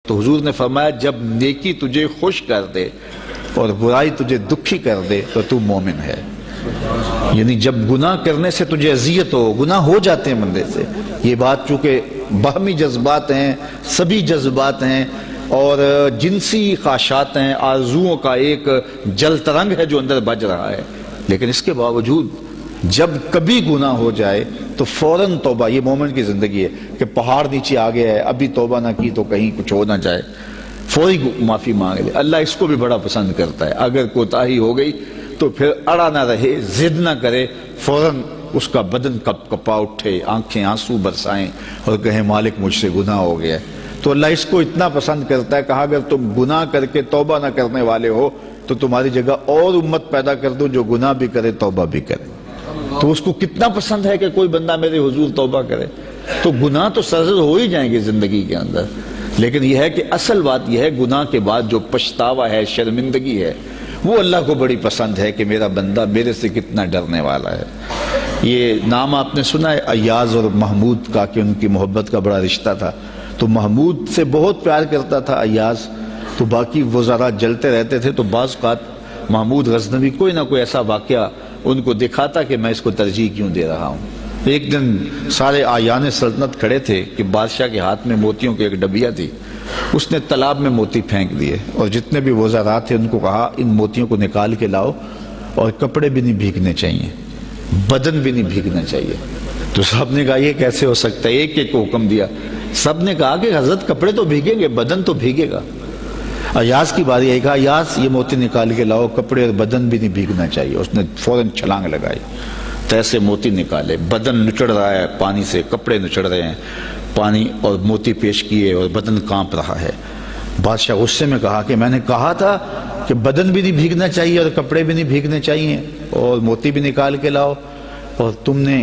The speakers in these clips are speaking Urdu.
تو حضور نے فرمایا جب نیکی تجھے خوش کر دے اور برائی تجھے دکھی کر دے تو تو مومن ہے. یعنی جب گناہ کرنے سے تجھے اذیت ہو، گناہ ہو جاتے ہیں بندے سے، یہ بات چونکہ باہمی جذبات ہیں، سبھی جذبات ہیں اور جنسی خواہشات ہیں، آرزوؤں کا ایک جل ترنگ ہے جو اندر بج رہا ہے، لیکن اس کے باوجود جب کبھی گناہ ہو جائے تو فوراً توبہ. یہ مومن کی زندگی ہے کہ پہاڑ نیچے آ گیا ہے، ابھی توبہ نہ کی تو کہیں کچھ ہو نہ جائے، فوری معافی مانگ لے. اللہ اس کو بھی بڑا پسند کرتا ہے. اگر کوتاہی ہو گئی تو پھر اڑا نہ رہے، ضد نہ کرے، فوراً اس کا بدن کپ کپا اٹھے، آنکھیں آنسو برسائیں اور کہیں مالک مجھ سے گناہ ہو گیا. تو اللہ اس کو اتنا پسند کرتا ہے. کہا اگر تم گناہ کر کے توبہ نہ کرنے والے ہو تو تمہاری جگہ اور امت پیدا کر دو جو گناہ بھی کرے توبہ بھی کرے. تو اس کو کتنا پسند ہے کہ کوئی بندہ میرے حضور توبہ کرے. تو گناہ تو سرزد ہو ہی جائیں گے زندگی کے اندر، لیکن یہ ہے کہ اصل بات یہ ہے گناہ کے بعد جو پچھتاوا ہے، شرمندگی ہے، وہ اللہ کو بڑی پسند ہے کہ میرا بندہ میرے سے کتنا ڈرنے والا ہے. یہ نام آپ نے سنا ہے ایاز اور محمود کا کہ ان کی محبت کا بڑا رشتہ تھا. تو محمود سے بہت پیار کرتا تھا ایاز، تو باقی وزراء جلتے رہتے تھے. تو بعض اوقات محمود غزنوی کوئی نہ کوئی ایسا واقعہ ان کو دکھاتا کہ میں اس کو ترجیح کیوں دے رہا ہوں. ایک دن سارے آیان سلطنت کھڑے تھے کہ بادشاہ کے ہاتھ میں موتیوں کی ایک ڈبیا تھی، اس نے تالاب میں موتی پھینک دیے اور جتنے بھی وزراء تھے ان کو کہا ان موتیوں کو نکال کے لاؤ اور کپڑے بھی نہیں بھیگنے چاہیے، بدن بھی نہیں بھیگنا چاہیے. تو سب نے کہا یہ کیسے ہو سکتا ہے، ایک ایک کو حکم دیا. سب نے کہا کہ حضرت کپڑے تو بھیگیں گے، بدن تو بھیگے گا. ایاز کی باری آئی، کہا ایاز یہ موتی نکال کے لاؤ، کپڑے اور بدن بھی نہیں بھیگنا چاہیے. اس نے فوراً چھلانگ لگائی، تیسے موتی نکالے، بدن نچڑ رہا ہے پانی سے، کپڑے نچڑ رہے ہیں، پانی اور موتی پیش کیے اور بدن کانپ رہا ہے. بادشاہ غصے میں کہا کہ میں نے کہا تھا کہ بدن بھی نہیں بھیگنا چاہیے اور کپڑے بھی نہیں بھیگنے چاہیے اور موتی بھی نکال کے لاؤ، اور تم نے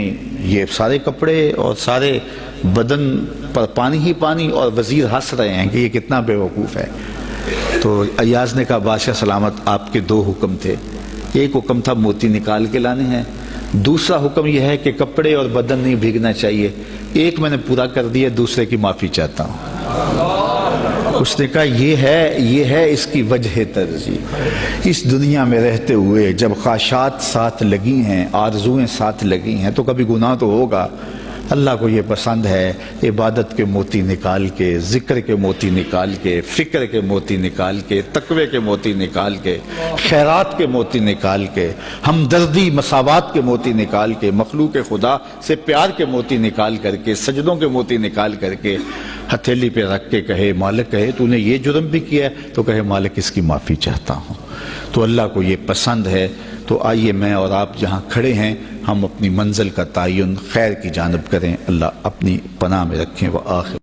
یہ سارے کپڑے اور سارے بدن پر پانی ہی پانی. اور وزیر ہنس رہے ہیں کہ یہ کتنا بے وقوف ہے. تو ایاز نے کہا بادشاہ سلامت آپ کے دو حکم تھے، ایک حکم تھا موتی نکال کے لانے ہیں، دوسرا حکم یہ ہے کہ کپڑے اور بدن نہیں بھیگنا چاہیے. ایک میں نے پورا کر دیا، دوسرے کی معافی چاہتا ہوں. اس نے کہا یہ ہے اس کی وجہ ترجیح. اس دنیا میں رہتے ہوئے جب خواہشات ساتھ لگی ہیں، آرزویں ساتھ لگی ہیں تو کبھی گناہ تو ہوگا. اللہ کو یہ پسند ہے عبادت کے موتی نکال کے، ذکر کے موتی نکال کے، فکر کے موتی نکال کے، تقوی کے موتی نکال کے، خیرات کے موتی نکال کے، ہمدردی مساوات کے موتی نکال کے، مخلوق خدا سے پیار کے موتی نکال کر کے، سجدوں کے موتی نکال کر کے ہتھیلی پہ رکھ کے کہے مالک، کہے تو نے یہ جرم بھی کیا ہے تو کہے مالک اس کی معافی چاہتا ہوں. تو اللہ کو یہ پسند ہے. تو آئیے میں اور آپ جہاں کھڑے ہیں ہم اپنی منزل کا تعین خیر کی جانب کریں. اللہ اپنی پناہ میں رکھیں. وآخر